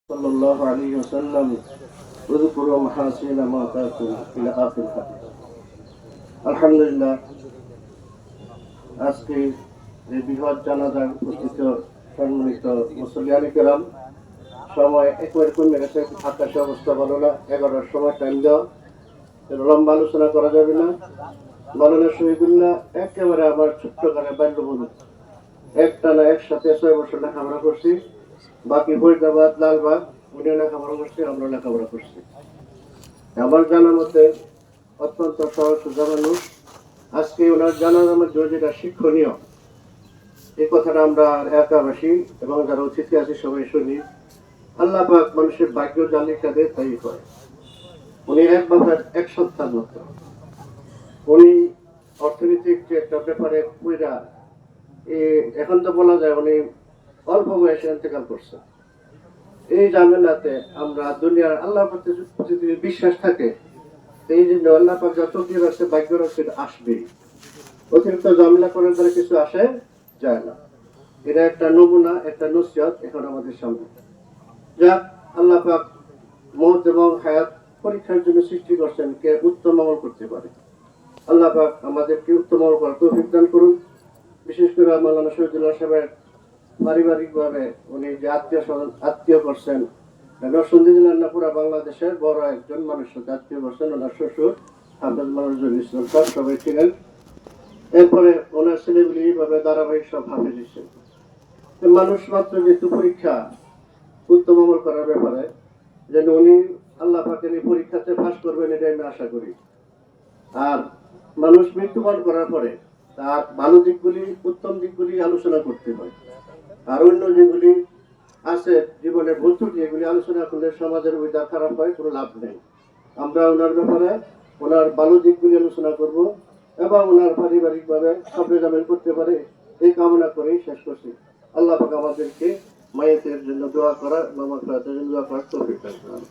صلى الله عليه وسلم اذكروا محاسن ما تاكم الى اخر الحديث الحمد لله আজকে এই বৃহৎ জানাজার উপস্থিত সম্মানিত মুসলিয়ানি কেরাম সময় একবারে কমে গেছে। আকাশের অবস্থা ভালো না, 11টার সময় টাইম দেওয়া, লম্বা আলোচনা করা যাবে না। মাওলানা শহীদুল্লাহ একেবারে আমার ছোট্ট করে বাল্যবন্ধু, একটানা একসাথে 6 বছর লেখাপড়া করছি। বাকি ফরিদাবাদ, লালবাগ উনি লেখাপড়া করছি, আমরা লেখাপড়া করছি। আমার জানার মতে অত্যন্ত সহজ সোজা মানুষ। আজকে ওনার জানার মধ্যে যেটা শিক্ষণীয়, এই কথাটা আমরা এলাকাবাসী এবং যারা অতিথি আছে সবাই শুনি। আল্লাহ পাক মানুষের ভাগ্য যা লেখা দেয় তাই হয়। উনি এক বাবার এক সন্তান মাত্র। উনি অর্থনৈতিক যে একটা ব্যাপারে পুরা এখন তো বলা যায় উনি অল্প বয়সে ইন্তেকাল করছে। এই ঝামেলাতে আমরা দুনিয়ার আল্লাহর প্রতি যদি বিশ্বাস থাকে, এই জন্য আল্লাহ পাক যত দিয়ে রাখছে ভাগ্য রাখছে আসবেই। অতিরিক্ত ঝামেলা করার দ্বারা কিছু আসে যায় না। এটা একটা নমুনা, একটা নসিহত এখন আমাদের সামনে। যা আল্লাহ পাক মওত এবং হায়াত পরীক্ষার জন্য সৃষ্টি করছেন, কে উত্তম আমল করতে পারে। আল্লাহ পাক আমাদেরকে উত্তম আমল করার তৌফিক দান করুন। বিশেষ করে মাওলানা শহীদুল্লাহ সাহেবের পারিবারিকভাবে উনি যে আত্মীয় করছেন, নরসিংদী জেলার না পুরা বাংলাদেশের বড় একজন মানুষের সাথে আত্মীয় করছেন। ওনার শ্বশুর হাফেজ মানজুর ইসলাম স্যার সবাই ছিলেন। এরপরে ওনার ছেলেগুলি এইভাবে ধারাবাহিক সব হাফেজ হিসেবে মানুষ মাত্র যেহেতু পরীক্ষা উত্তম আমল করার ব্যাপারে, যেন উনি আল্লাহ পাকের এই পরীক্ষাতে পাস করবেন, এটাই আমি আশা করি। আর মানুষ মৃত্যুবরণ করার পরে তার ভালো দিকগুলি, উত্তম দিকগুলি আলোচনা করতে হয়। আর অন্য যেগুলি আছে জীবনের ভুল ত্রুটি, এগুলি আলোচনা করলে সমাজের ওইটা খারাপ হয়, কোনো লাভ নেই। আমরা ওনার ব্যাপারে ওনার ভালো দিকগুলি আলোচনা করব এবং ওনার পারিবারিকভাবে সবরে জামিল করতে পারে এই কামনা করেই শেষ করছি। আল্লাহ পাক আমাদেরকে মায়েদের জন্য দোয়া করা, মামা জন্য দোয়া করার তৌফিক দান করুন।